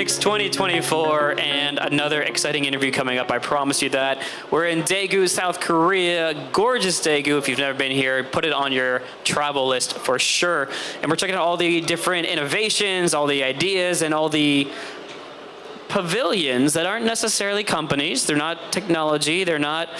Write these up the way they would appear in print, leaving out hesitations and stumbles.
Olympics 2024 and another exciting interview coming up. I promise you that. We're in Daegu, South Korea. Gorgeous Daegu. If you've never been here, put it on your travel list for sure. And we're checking out all the different innovations, all the ideas, and all the pavilions that aren't necessarily companies. They're not technology. They're not...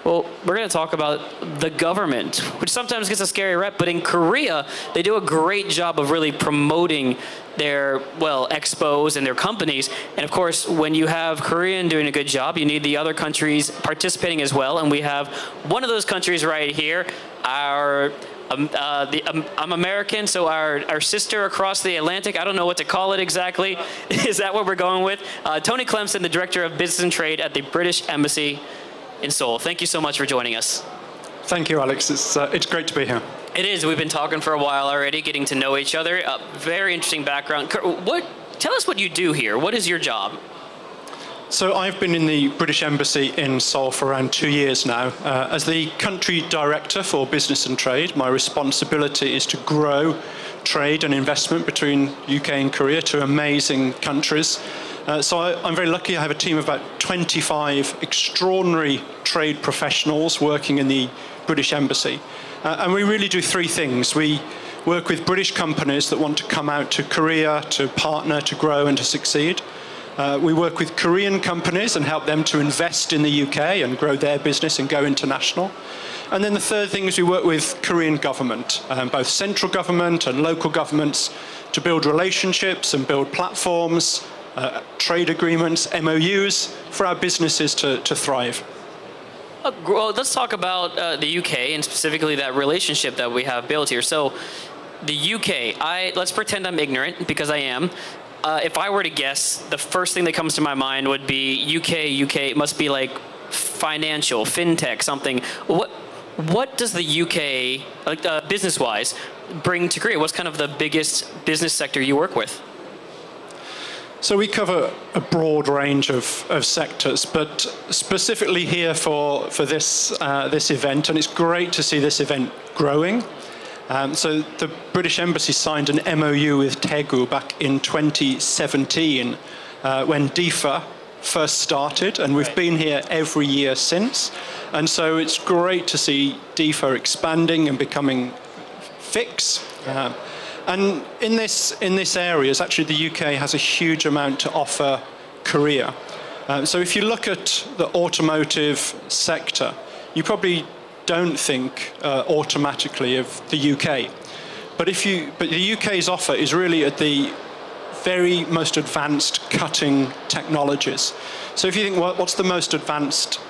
Well, we're going to talk about the government, which sometimes gets a scary rep, but in Korea, they do a great job of really promoting their, well, expos and their companies. And of course, when you have Korean doing a good job, you need the other countries participating as well. And we have one of those countries right here, I'm American, so our sister across the Atlantic, I don't know what to call it exactly. Is that what we're going with? Tony Clemson, the Director of Business and Trade at the British Embassy in Seoul. Thank you so much for joining us. Thank you, Alex. It's great to be here. It is. We've been talking for a while already, getting to know each other. Very interesting background. Tell us what you do here. What is your job? So I've been in the British Embassy in Seoul for around 2 years now. As the country director for business and trade, my responsibility is to grow trade and investment between UK and Korea, two amazing countries. So I'm very lucky. I have a team of about 25 extraordinary trade professionals working in the British Embassy. And we really do three things. We work with British companies that want to come out to Korea to partner, to grow and to succeed. We work with Korean companies and help them to invest in the UK and grow their business and go international. And then the third thing is we work with Korean government, both central government and local governments, to build relationships and build platforms, trade agreements, MOUs for our businesses to thrive. Well, let's talk about the UK and specifically that relationship that we have built here. So the UK, let's pretend I'm ignorant because I am. If I were to guess, the first thing that comes to my mind would be UK, it must be like financial, fintech, something. What does the UK, like business-wise, bring to Korea? What's kind of the biggest business sector you work with? So we cover a broad range of sectors, but specifically here for this event, and it's great to see this event growing. So the British Embassy signed an MOU with Daegu back in 2017 when DIFA first started, and we've been here every year since. And so it's great to see DIFA expanding and becoming fixed. And in this area, actually the UK has a huge amount to offer Korea. So if you look at the automotive sector, you probably don't think automatically of the UK. But the UK's offer is really at the very most advanced cutting technologies. So if you think, what's the most advanced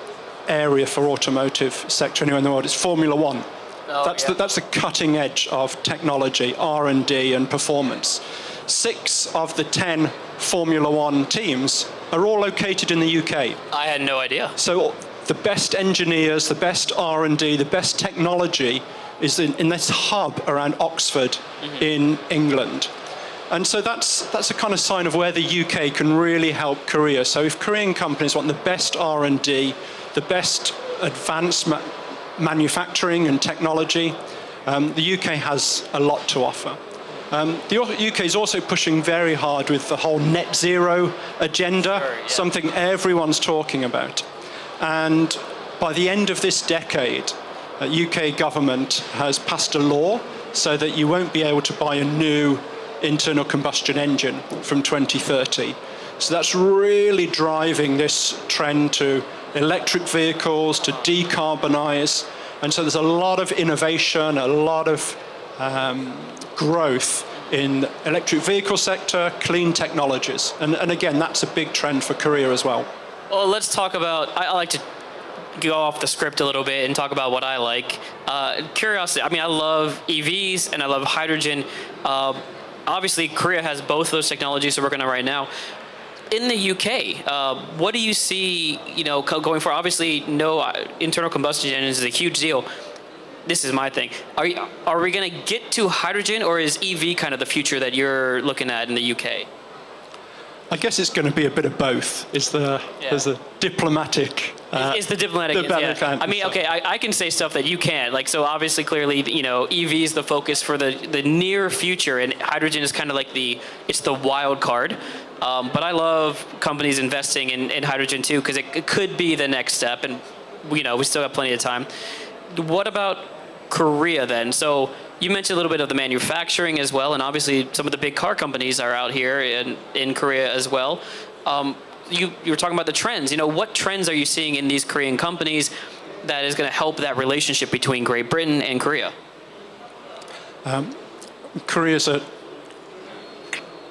area for automotive sector anywhere in the world? It's Formula One. That's the cutting edge of technology, R&D and performance. 6 of the 10 Formula One teams are all located in the UK. I had no idea. So the best engineers, the best R&D, the best technology is in this hub around Oxford in England. And so that's a kind of sign of where the UK can really help Korea. So if Korean companies want the best R&D, the best advanced manufacturing and technology, the UK has a lot to offer. The UK is also pushing very hard with the whole net zero agenda, something everyone's talking about. And by the end of this decade, UK government has passed a law so that you won't be able to buy a new internal combustion engine from 2030. So that's really driving this trend to electric vehicles, to decarbonize. And so there's a lot of innovation, a lot of growth in the electric vehicle sector, clean technologies. And again, that's a big trend for Korea as well. Well, let's talk about, I like to go off the script a little bit and talk about what I like. Curiosity, I mean, I love EVs and I love hydrogen. Obviously, Korea has both of those technologies we're working on right now. In the UK, what do you see, going forward? Obviously, no internal combustion engines is a huge deal. This is my thing. Are we going to get to hydrogen, or is EV kind of the future that you're looking at in the UK? I guess it's going to be a bit of both. There's the diplomatic. It's the diplomatic. Yeah. I mean, okay, I can say stuff that you can't. Like, so obviously, clearly, EV is the focus for the near future, and hydrogen is kind of like it's the wild card. But I love companies investing in hydrogen too, because it could be the next step, and we still have plenty of time. What about Korea then? So you mentioned a little bit of the manufacturing as well, and obviously some of the big car companies are out here in Korea as well. You were talking about the trends. What trends are you seeing in these Korean companies that is going to help that relationship between Great Britain and Korea? Korea's a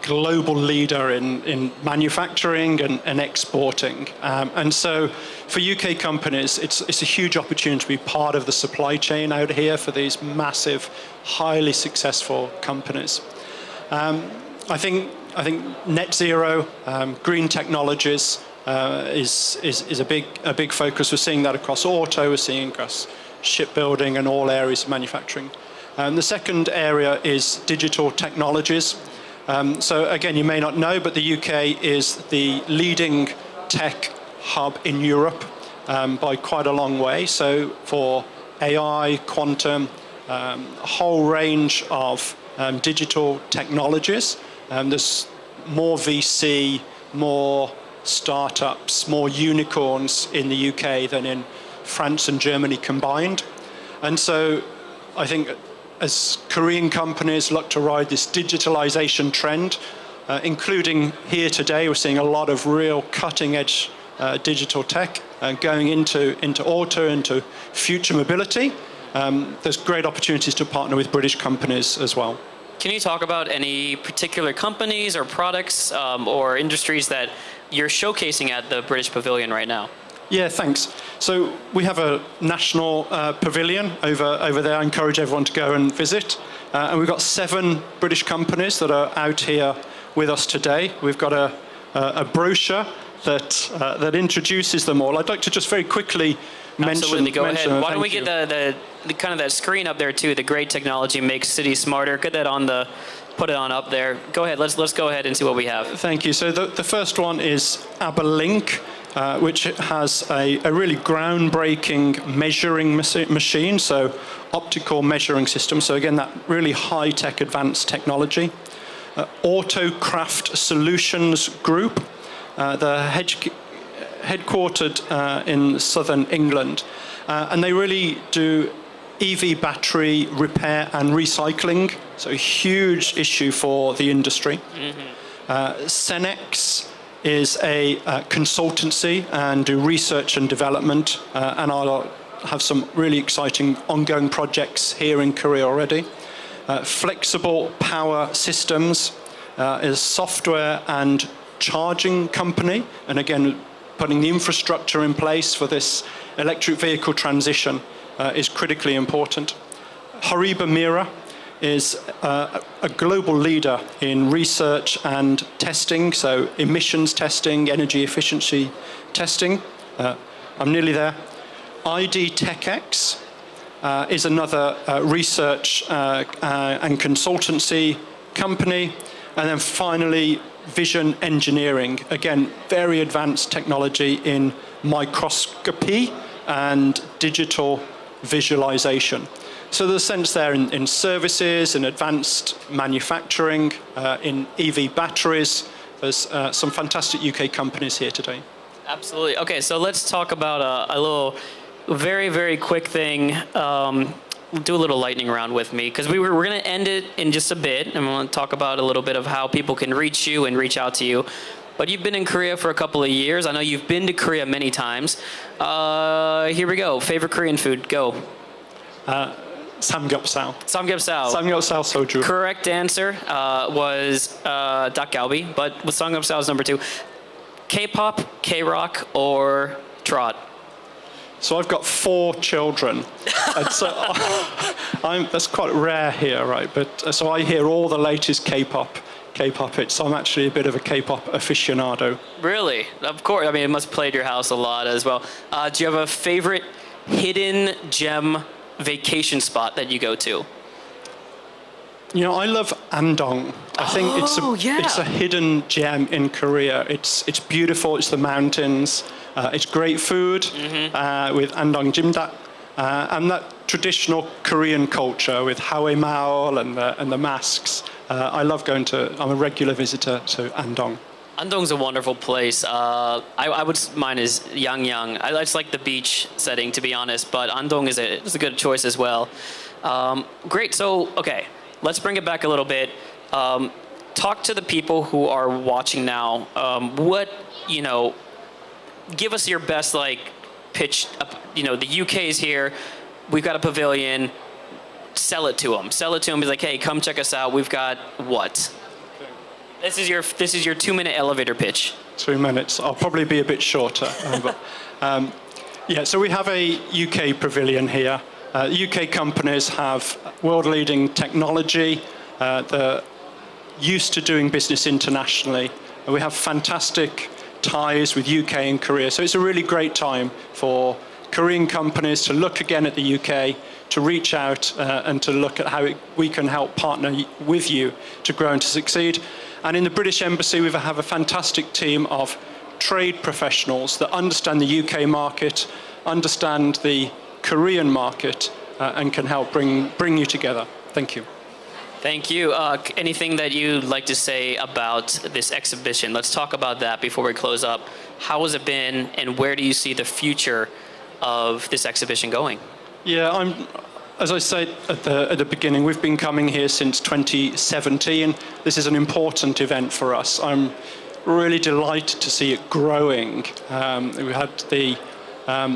global leader in manufacturing and exporting. And so for UK companies, it's a huge opportunity to be part of the supply chain out here for these massive, highly successful companies. I think net zero, green technologies is a big focus. We're seeing that across auto, we're seeing across shipbuilding and all areas of manufacturing. The second area is digital technologies. So again, you may not know, but the UK is the leading tech hub in Europe by quite a long way. So for AI, quantum, a whole range of digital technologies. There's more VC, more startups, more unicorns in the UK than in France and Germany combined. And so I think as Korean companies look to ride this digitalization trend, including here today, we're seeing a lot of real cutting-edge digital tech going into auto, into future mobility. There's great opportunities to partner with British companies as well. Can you talk about any particular companies or products or industries that you're showcasing at the British Pavilion right now? Yeah, thanks. So we have a national pavilion over there. I encourage everyone to go and visit. And we've got 7 British companies that are out here with us today. We've got a brochure that introduces them all. I'd like to just very quickly mention. Absolutely, go ahead. Why don't we get the kind of that screen up there too? The great technology makes cities smarter. Get that on put it on up there. Go ahead. Let's go ahead and see what we have. Thank you. So the first one is ABBA-Link, which has a really groundbreaking measuring machine, so optical measuring system. So again, that really high-tech advanced technology. Autocraft Solutions Group, they're headquartered in southern England, and they really do EV battery repair and recycling, so a huge issue for the industry. Cenex is a consultancy and do research and development, and I'll have some really exciting ongoing projects here in Korea already. Flexible Power Systems is a software and charging company, and again, putting the infrastructure in place for this electric vehicle transition is critically important. Horiba Mira is a global leader in research and testing, so emissions testing, energy efficiency testing. I'm nearly there. ID TechX is another research and consultancy company. And then finally, Vision Engineering, again, very advanced technology in microscopy and digital visualization. So there's a sense there in services, in advanced manufacturing, in EV batteries. There's some fantastic UK companies here today. Absolutely. Okay, so let's talk about a little very, very quick thing. Do a little lightning round with me, because we're going to end it in just a bit, and we're going to talk about a little bit of how people can reach you and reach out to you. But you've been in Korea for a couple of years. I know you've been to Korea many times. Here we go. Favorite Korean food? Go. Samgyeopsal. Samgyeopsal. Samgyeopsal soju. Correct answer was dakgalbi, but with Samgyeopsal is number 2. K-pop, K-rock, or trot? So I've got 4 children, and so that's quite rare here, right? But so I hear all the latest K-pop hits. So I'm actually a bit of a K-pop aficionado. Really? Of course. I mean, it must play at your house a lot as well. Do you have a favorite hidden gem vacation spot that you go to? You know, I love Andong. I think it's a hidden gem in Korea. It's beautiful. It's the mountains. It's great food with Andong Jimdak, and that traditional Korean culture with hawae-maol and the masks. I love going to. I'm a regular visitor to Andong. Andong's a wonderful place. I would mine is Yangyang. I just like the beach setting, to be honest. But Andong is a good choice as well. Great. So okay, let's bring it back a little bit. Talk to the people who are watching now. Give us your best pitch. The UK is here. We've got a pavilion. Sell it to them. Sell it to them. Be like, hey, come check us out. We've got what? This is your 2-minute elevator pitch. 2 minutes. I'll probably be a bit shorter. So we have a UK pavilion here. UK companies have world-leading technology. They're used to doing business internationally. And we have fantastic ties with UK and Korea. So it's a really great time for Korean companies to look again at the UK, to reach out and to look at how we can help partner with you to grow and to succeed. And in the British Embassy, we have a fantastic team of trade professionals that understand the UK market, understand the Korean market, and can help bring you together. Thank you. Thank you. Anything that you'd like to say about this exhibition? Let's talk about that before we close up. How has it been, and where do you see the future of this exhibition going? Yeah, as I said at the beginning, we've been coming here since 2017. This is an important event for us. I'm really delighted to see it growing. We had the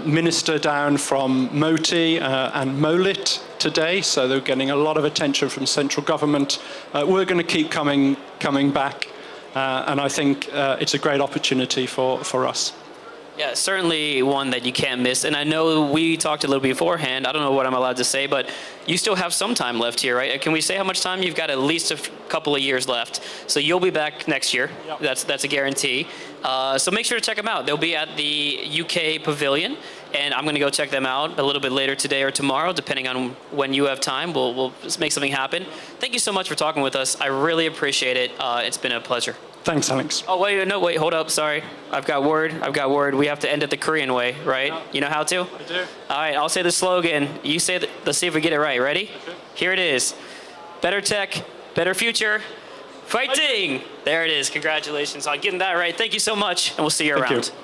minister down from Moti and Molit today, so they're getting a lot of attention from central government. We're going to keep coming back, and I think it's a great opportunity for us. Yeah, certainly one that you can't miss. And I know we talked a little beforehand. I don't know what I'm allowed to say, but you still have some time left here, right? Can we say how much time? You've got at least a couple of years left. So you'll be back next year. Yep. That's a guarantee. So make sure to check them out. They'll be at the UK Pavilion, and I'm going to go check them out a little bit later today or tomorrow, depending on when you have time. We'll make something happen. Thank you so much for talking with us. I really appreciate it. It's been a pleasure. Thanks, Alex. Oh, wait, hold up, sorry. I've got word. We have to end it the Korean way, right? Yeah. You know how to? I do. All right, I'll say the slogan. You say it. Let's see if we get it right. Ready? Okay. Here it is. Better tech, better future, fighting. There it is. Congratulations on getting that right. Thank you so much, and we'll see you around. Thank you.